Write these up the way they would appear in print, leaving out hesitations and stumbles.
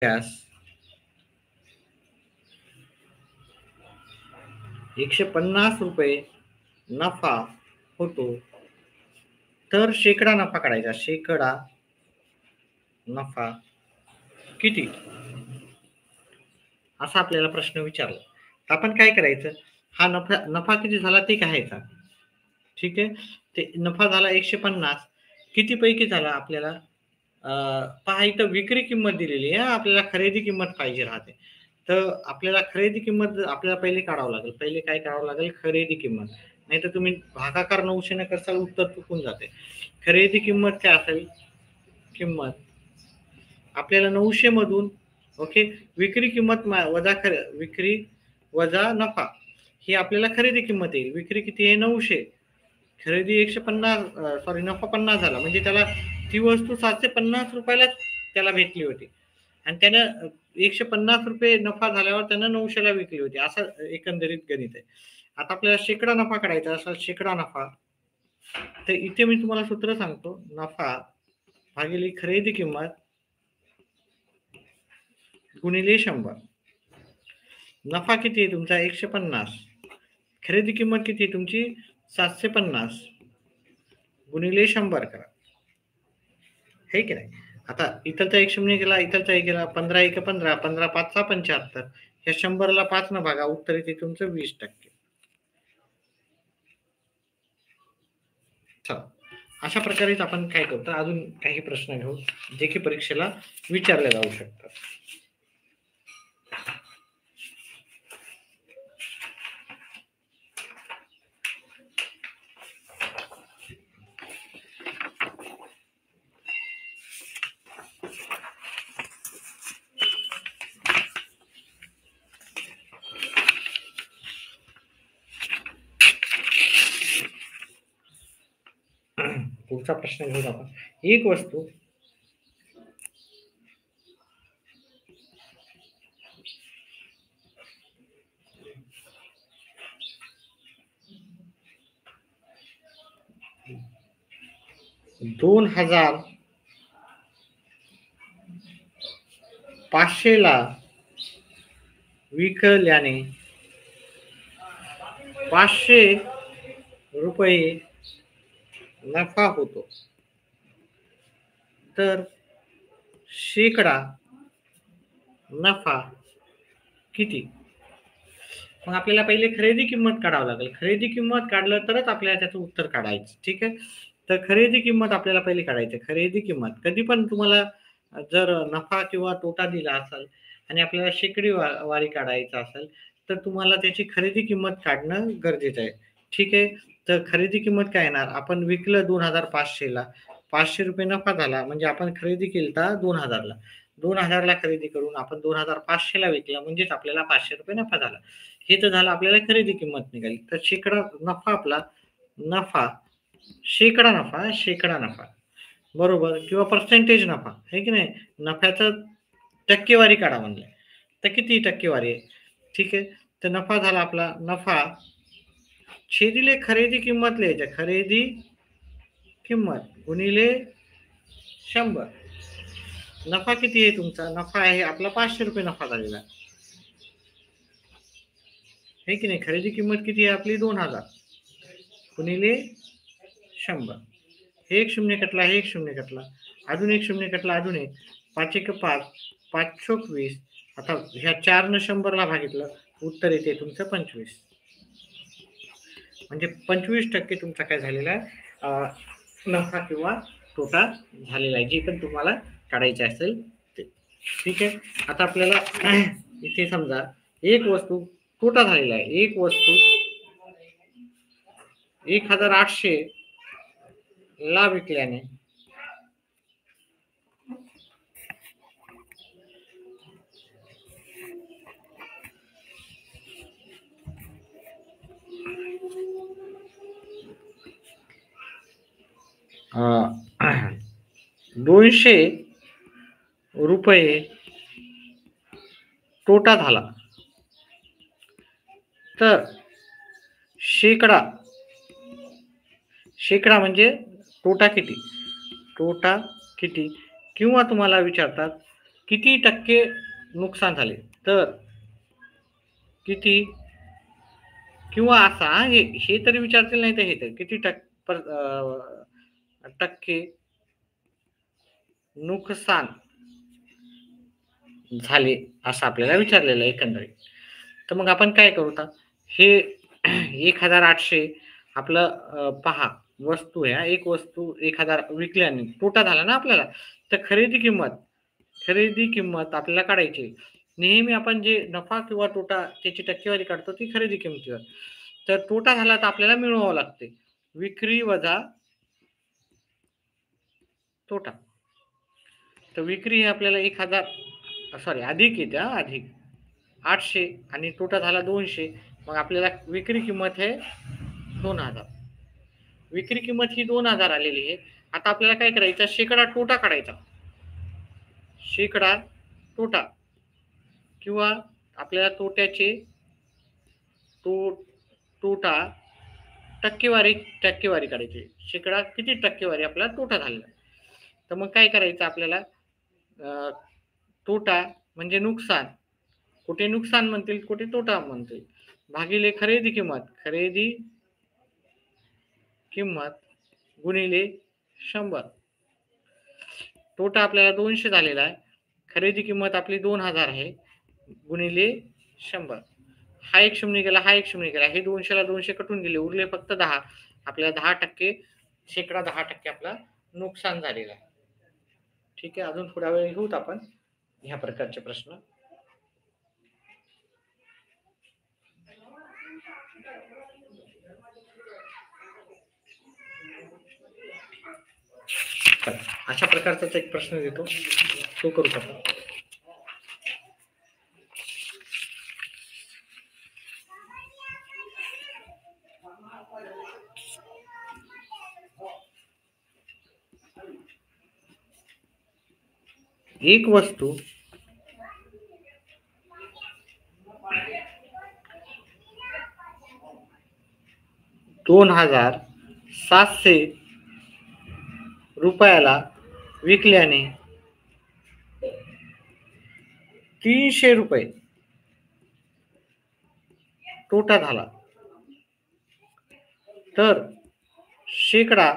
त्यास 150 रुपये नफा होतो, तर शेकडा नफा काढायचा. शेकडा नफा किती? असा आपल्याला प्रश्न विचारला. तर आपण काय करायचं? हा नफा नफा किती झाला ते पाहायचा. ठीक आहे. ते नफा झाला 150. किती पैकी झाला आपल्याला? पहा इथं विक्री किंमत दिलेली आहे. आपल्याला खरेदी किंमत पाहिजे राहते. तर आपल्याला खरेदी किंमत आपल्याला पहिले काढावं लागेल. पहिले काय काढावं लागेल? खरेदी किंमत. नाहीतर तुम्ही भागाकार 900 ने करसाल उत्तर चुकून जाते. खरेदी किंमत काय असेल? किंमत आपल्याला 900 मधून ओके विक्री किंमत वजा विक्री वजा नफा ही आपल्याला खरेदी किंमत येईल. विक्री किती आहे? 900. खरेदी 150 सॉरी नफा 50 झाला. म्हणजे त्याला ती वस्तू 750 रुपयालाच त्याला भेटली होती. आणि त्यानं 150 रुपये नफा झाल्यावर त्यानं 900ला विकली होती. असं एकंदरीत गणित आहे. आता आपल्याला शेकडा नफा काढायचा असा शेकडा नफा. तर इथे मी तुम्हाला सूत्र सांगतो. नफा भागिले खरेदी किंमत गुणिले 100. नफा किती आहे तुमचा? 150. खरेदी किंमत किती आहे तुमची? 750 गुणिले 100 करा. हे की नाही? आता इथलचा 1 शून्य गेला, इथलचा 1 गेला. 15 1 15, 15 5 75. ह्या 100ला 5 न भागा. उत्तर येते तुमचं 20%. चला. अशा प्रकारेच आपण काय करतो, अजून काही प्रश्न घेऊ जे की परीक्षेला विचारले जाऊ शकतात. पुढचा प्रश्न घेऊ आपण. एक वस्तू $2,500 विकल्याने 500 रुपये नफा होतो, तर शेकडा नफा किती? मग आपल्याला पहिले खरेदी किंमत काढावं लागेल. खरेदी किंमत काढलं तरच आपल्याला त्याचं उत्तर काढायचं. ठीक आहे. तर खरेदी किंमत आपल्याला पहिली काढायची. खरेदी किंमत कधी पण तुम्हाला जर नफा किंवा तोटा दिला असेल आणि आपल्याला शेकडी वारी काढायचं असेल, तर तुम्हाला त्याची खरेदी किंमत काढणं गरजेचं आहे. ठीक आहे. तर खरेदी किंमत काय येणार? आपण विकलं 2,500ला. ₹500 नफा झाला म्हणजे आपण खरेदी केलता 2,000ला. 2,000ला खरेदी करून आपण 2,500ला विकलं म्हणजेच आपल्याला ₹500 नफा झाला. हे तर झालं आपल्याला खरेदी किंमत निघाली. तर शेकडा नफा आपला नफा शेकडा नफा बरोबर किंवा पर्सेंटेज नफा आहे की नाही? नफ्याचं टक्केवारी काढा म्हणले. तर किती टक्केवारी आहे? ठीक आहे. तर नफा झाला आपला नफा छेदिले खरेदी किंमत लिहायच्या. खरेदी किंमत गुणिले 100. नफा किती आहे तुमचा? नफा आहे आपला ₹500 नफा झालेला आहे की नाही? खरेदी किंमत किती आहे आपली? 2,000 गुणिले 100. हे एक शून्य कटला, हे एक शून्य कटला. अजून एक शून्य कटला, अजून एक. 5 एक 5, 5 चोक 20. आता ह्या 4 न 100ला भागितलं, उत्तर येते तुमचं 25. म्हणजे 25% तुमचा काय झालेला आहे? नफा किंवा तोटा झालेला आहे. जे पण तुम्हाला काढायचे असेल ते. ठीक आहे. आता आपल्याला इथे समजा एक वस्तू तोटा झालेला आहे. एक वस्तू 1,800 ला विकल्याने ₹200 तोटा झाला, तर शेकडा म्हणजे तोटा किती? तोटा किती? किंवा तुम्हाला विचारतात किती टक्के नुकसान झाले, तर किती किंवा असा हे हे तरी विचारतील नाही तर हे तर किती टक्के नुकसान झाले असं आपल्याला विचारलेलं आहे एकंदरीत. तर मग आपण काय करू आता हे 1800 आपलं पहा वस्तू आहे. एक वस्तू 1000 विकल्याने तोटा झाला ना आपल्याला. तर खरेदी किंमत आपल्याला काढायची. नेहमी आपण जे नफा किंवा तोटा त्याची टक्केवारी काढतो ती खरेदी किंमतीवर. तर तोटा झाला तर आपल्याला मिळवावं लागते. विक्री वजा तोटा. तर विक्री ही आपल्याला 1000 सॉरी अधिक येते अधिक 800 आणि तोटा झाला 200. मग आपल्याला विक्री किंमत आहे 2000. विक्री किंमत ही 2000 आलेली आहे. आता आपल्याला काय करायचं शेकडा तोटा काढायचा. शेकडा तोटा किंवा आपल्याला तोट्याचे तोटा टक्केवारी काढायची. शेकडा किती टक्केवारी आपल्याला तोटा झालेला. तर मग काय करायचं आपल्याला तोटा म्हणजे नुकसान. कुठे नुकसान म्हणतील कुठे तोटा म्हणतील. भागिले खरेदी किंमत गुणिले 100. तोटा आपल्याला 200 झालेला आहे. खरेदी किंमत आपली 2000 आहे गुणिले 100. हा एक शून्य गेला हा एक शून्य गेला. हे 200ला 200 कटून गेले उरले फक्त 10. आपल्याला 10% शेकडा 10% आपला नुकसान झालेलं आहे. ठीक आहे. अजून थोडा वेळ घेऊत आपण ह्या प्रकारचे प्रश्न. अशा प्रकारचाच एक प्रश्न देतो तो करू आपण. एक वस्तू 2700 रुपयाला विकल्याने 300 रुपये तोटा झाला. तर शेकडा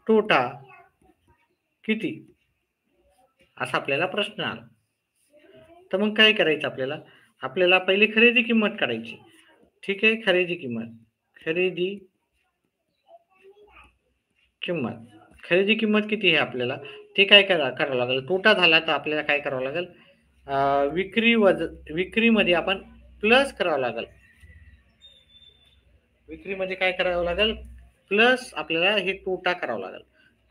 तोटा किती असा आपल्याला प्रश्न आला. तर मग काय करायचं आपल्याला पहिले खरेदी किंमत काढायची. ठीक आहे. खरेदी किंमत किती आहे आपल्याला ते काय करावं लागेल. तोटा झाला तर आपल्याला काय करावं लागेल विक्रीमध्ये आपण प्लस करावं लागेल. विक्रीमध्ये काय करावं लागेल प्लस आपल्याला हे तोटा करावं लागेल.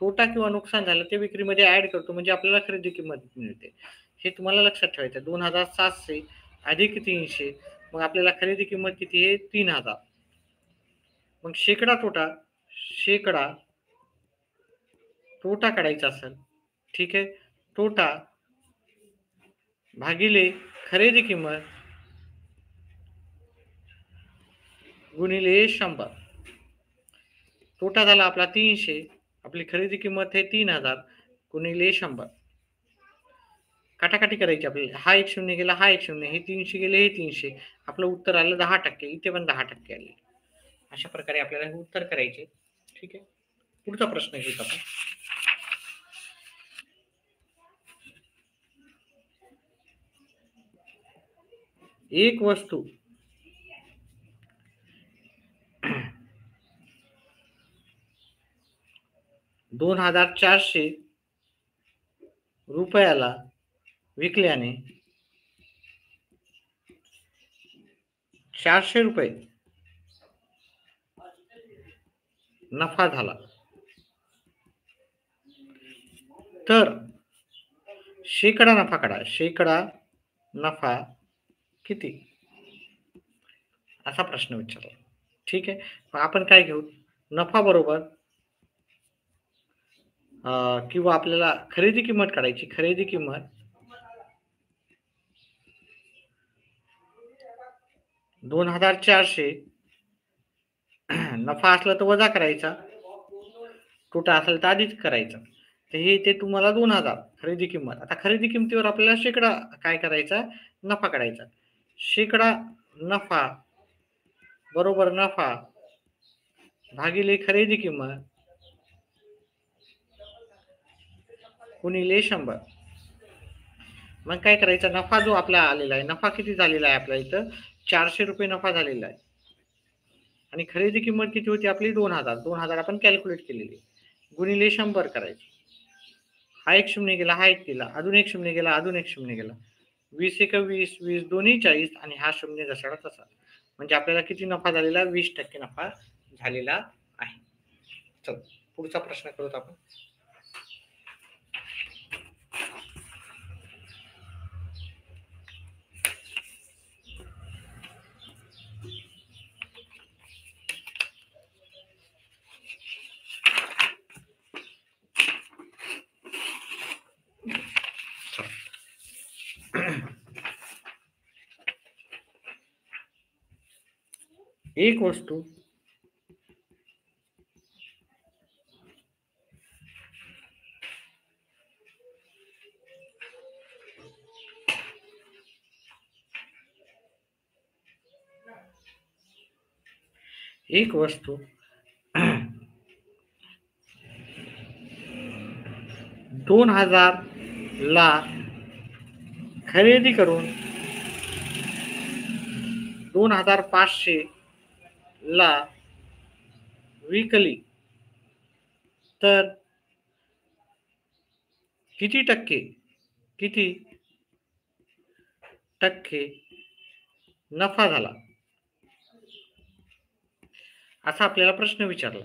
तोटा किंवा नुकसान झालं ते विक्रीमध्ये ऍड करतो म्हणजे आपल्याला खरेदी किंमत मिळते. हे तुम्हाला लक्षात ठेवायचं. 2700 अधिक 300 मग आपल्याला खरेदी किंमत किती आहे 3000. मग शेकडा तोटा काढायचा असेल. ठीक आहे. तोटा भागिले खरेदी किंमत गुणिले 100. तोटा झाला आपला 300. आपली खरेदी किंमत आहे 3000 गुणिले 100. काटाकाटी करायची आपल्याला. हा एक शून्य गेला हा एक शून्य. हे 300 गेले हे 300. आपलं उत्तर आलं 10%. इथे पण 10% आले. अशा प्रकारे आपल्याला हे उत्तर करायचे. ठीक आहे. पुढचा प्रश्न घेऊ आपण. एक वस्तू 2400 रुपयाला विकल्याने 400 रुपये नफा झाला. तर शेकडा नफा काढा. शेकडा नफा किती असा प्रश्न विचारला. ठीक आहे. मग आपण काय घेऊ नफा बरोबर किंवा आपल्याला खरेदी किंमत काढायची. खरेदी किंमत 2400 नफा असला तर वजा करायचा. तोटा असेल तर अधिक करायचा. तर हे ते तुम्हाला 2000 खरेदी किंमत. आता खरेदी किमतीवर आपल्याला शेकडा काय करायचा? नफा काढायचा. शेकडा नफा बरोबर नफा भागिले खरेदी किंमत गुणिले 100. मग काय करायचं? नफा जो आपला आलेला आहे, नफा किती झालेला आहे आपल्या इथं? ₹400 नफा झालेला आहे. आणि खरेदी किंमत किती होती आपली? 2000. 2000 आपण कॅल्क्युलेट केलेली. गुणिले 100 करायची. हा एक शून्य गेला, हा एक गेला, अजून एक शून्य गेला, अजून एक शून्य गेला. 20 एका 20, 20 दोन्ही 40 आणि हा शून्य जसाला तसा. म्हणजे आपल्याला किती नफा झालेला? 20% नफा झालेला आहे. चला पुढचा प्रश्न करूत आपण. एक वस्तू एक वस्तू 2000 ला खरेदी करून 2500 ला विकली तर किती टक्के नफा झाला? असा आपल्याला प्रश्न विचारला.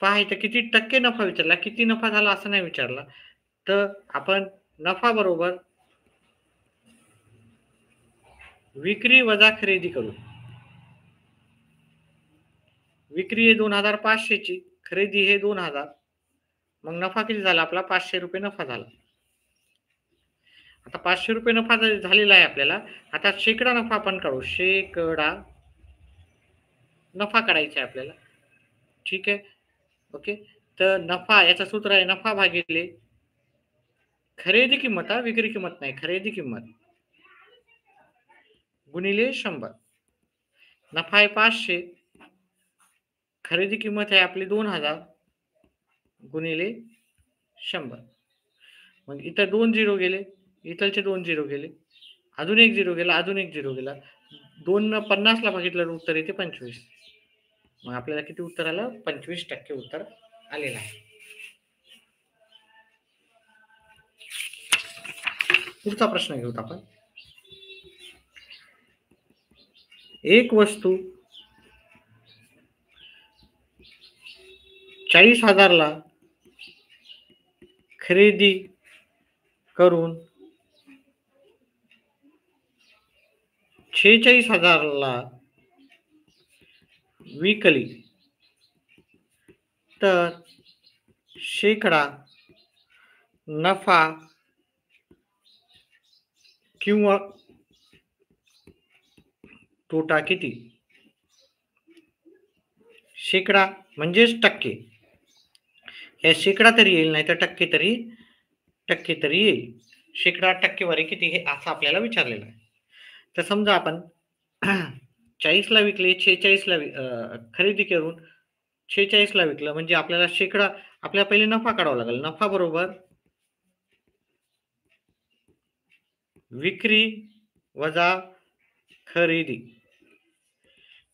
पहा इथं किती टक्के नफा विचारला, किती नफा झाला असं नाही विचारला. तर आपण नफा बरोबर विक्री वजा खरेदी करू. विक्री आहे 2500 ची, खरेदी आहे 2000. मग नफा किती झाला आपला? ₹500 नफा झाला. आता ₹500 नफा झालेला आहे आपल्याला. आता शेकडा नफा आपण काढू. शेकडा नफा काढायचा आहे आपल्याला. ठीक आहे. ओके. तर नफा याचं सूत्र आहे नफा भागिले खरेदी किंमत, विक्री किंमत नाही, खरेदी किंमत गुणिले 100. नफा आहे 500, खरेदी किंमत आहे आपली 2000 गुणिले 100. मग इथं 2 झिरो गेले, इथलचे 2 झिरो गेले, अजून एक झिरो गेला, अजून एक झिरो गेला. 2 न 50 ला भागितलं तर उत्तर येते 25. मग आपल्याला किती उत्तर आलं? 25% उत्तर आलेलं आहे. पुढचा प्रश्न घेऊत आपण. एक वस्तू 40,000 ला खरेदी करून 46,000 ला विकली तर शेकडा नफा किंवा तोटा किती? शेकडा म्हणजेच टक्के. या शेकडा तरी येईल नाही तर टक्के तरी येईल. शेकडा टक्केवारी किती हे असं आपल्याला विचारलेलं आहे. तर समजा आपण 40 ला विकले, 46 ला खरेदी करून 46 ला विकलं म्हणजे आपल्याला शेकडा आपल्याला पहिले नफा काढावा लागेल. नफा बरोबर विक्री वजा खरेदी.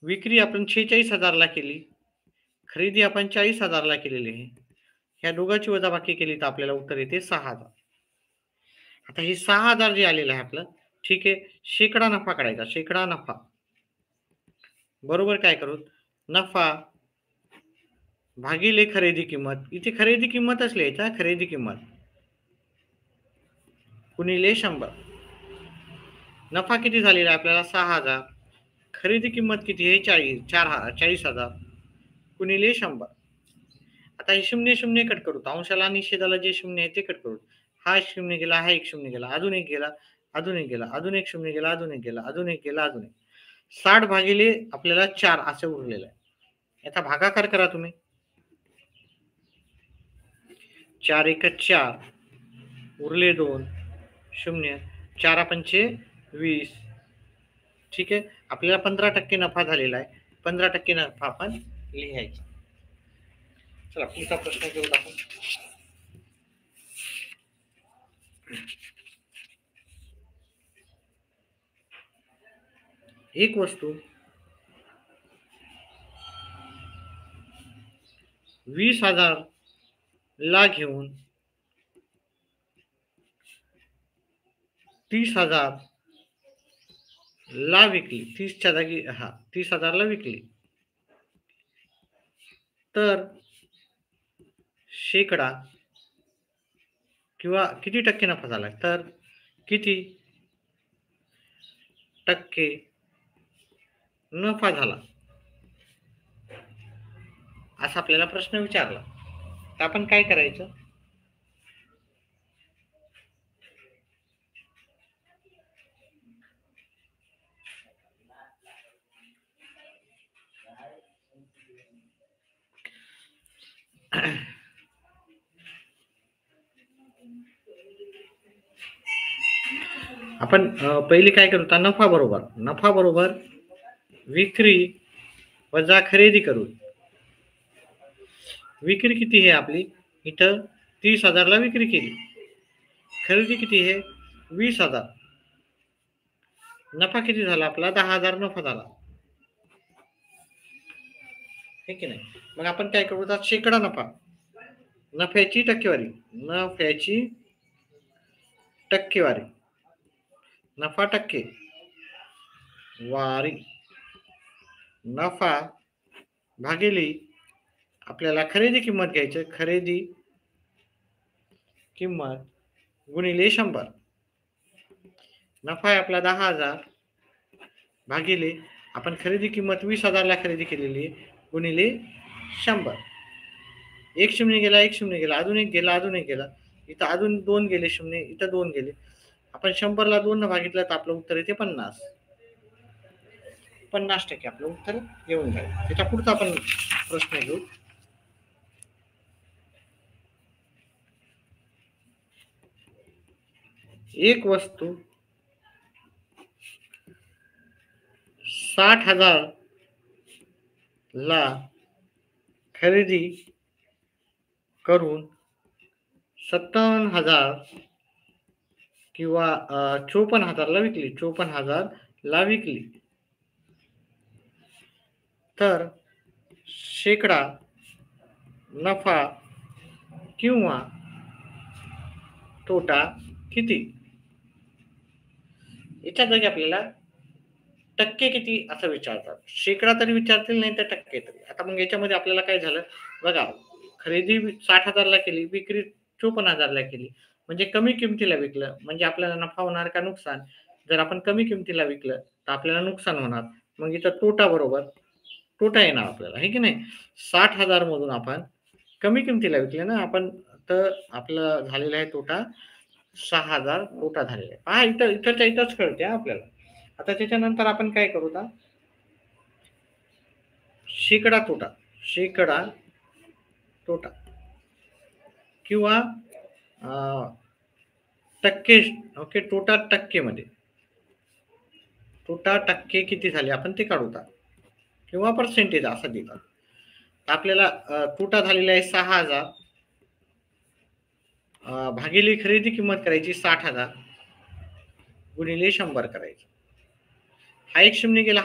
विक्री आपण 46,000 ला केली, खरेदी आपण 40,000 ला केलेली आहे. ह्या दोघांची वजाबाकी केली तर आपल्याला उत्तर येते 6,000. आता हे 6,000 जे आलेलं आहे आपलं, ठीक आहे. शेकडा नफा काढायचा. शेकडा नफा बरोबर काय करू? नफा भागिले खरेदी किंमत. इथे खरेदी किंमतच लिहायचा, खरेदी किंमत गुणिले 100. नफा किती झालेला आहे आपल्याला? 6,000. खरेदी किंमत किती आहे? 40,000 गुणिले 100. आता हे शून्य शून्य कट करू. अंशाला आणि छेदाला जे शून्य आहे ते कट करू. हा शून्य गेला, हा एक शून्य गेला, अजून एक गेला, अजून एक गेला, अजून एक शून्य गेला, अजून एक गेला, अजून एक गेला, अजून एक. 60 भागिले आपल्याला 4 असं उरलेलं आहे. याचा भागाकार करा तुम्ही. 4 एक 4, उरले 2, 0, 4 पंचे 20. ठीक आहे, आपल्याला 15% नफा झालेला आहे. 15% नफा आपण लिहायचा. चला पुढचा प्रश्न घेऊ आपण. एक वस्तू 20,000 ला घेऊन 30,000 ला विकली. 30च्या जागी 30,000 ला विकली, तर शेकडा किंवा किती टक्के नफा झाला, तर किती टक्के नफा झाला असा आपल्याला प्रश्न विचारला. तर आपण काय करायचं, आपण पहिले काय करू, नफा बरोबर विक्री वजा खरेदी करू. विक्री किती आहे आपली, इथं 30,000 ला विक्री केली, खरेदी किती आहे 20,000, नफा किती झाला आपला 10,000 नफा झाला, हे की नाही. मग आपण काय करू, शेकडा नफा, नफ्याची टक्केवारी, नफा टक्के वारी, नफा भागिले आपल्याला खरेदी किंमत घ्यायची, खरेदी किंमत गुणिले 100. नफा आहे आपला 10,000 भागिले आपण खरेदी किंमत 20,000 ला खरेदी केलेली गुणिले 100. 1 शून्य गेला, 1 शून्य गेला, अजून एक गेला, इथं अजून 2 गेले शून्य, इथं 2 गेले. आपण 100 ला 2 न भागितलं तर आपलं उत्तर येते 50% आपलं उत्तर येऊन जाईल. त्याच्या पुढचा आपण प्रश्न घेऊ. एक वस्तू 60,000 ला खरेदी करून 57,000 किंवा 54,000 ला विकली, 54,000 ला विकली, तर शेकडा नफा किंवा तोटा किती. याच्या जागी आपल्याला टक्के किती असं विचारतात. शेकडा तरी विचारतील, नाही तर टक्के तरी. आता मग याच्यामध्ये आपल्याला काय झालं बघा, खरेदी 60,000 ला केली, विक्री 54,000 ला केली, म्हणजे कमी किमतीला विकलं, म्हणजे आपल्याला नफा होणार का नुकसान. जर आपण कमी किमतीला विकलं तर आपल्याला नुकसान होणार. मग इथं तोटा येणार आपल्याला, हे की नाही. 60,000 मधून आपण कमी किमतीला विकले ना आपण, तर आपलं झालेला आहे तोटा 6,000 तोटा झालेला आहे. पहा इथंच कळते आपल्याला. आता त्याच्यानंतर आपण काय करू, शेकडा तोटा किंवा टक्के. ओके, तोटा टक्के किती झाले आपण ते काढू किंवा पर्सेंटेज असं देतात. आपल्याला तोटा झालेला आहे 6,000 भागिले खरेदी किंमत करायची 60,000 गुणिले 100 करायचं. हा एक शून्य गेला,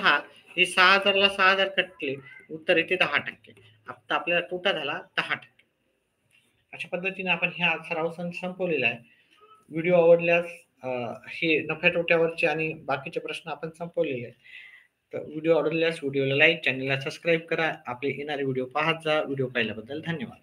हे 6,000 ला 6,000 कटले, उत्तर येते 10%. आता आपल्याला तोटा झाला 10%. अशा पद्धतीने आपण ह्या सराव संपवलेला आहे. व्हिडिओ आवडल्यास हे नफ्या तोट्यावरचे आणि बाकीचे प्रश्न आपण संपवलेले आहेत. तर व्हिडिओ आवडल्यास व्हिडिओला लाईक, चॅनलला सबस्क्राईब करा. आपले येणारे व्हिडिओ पाहत जा. व्हिडिओ पाहिल्याबद्दल धन्यवाद.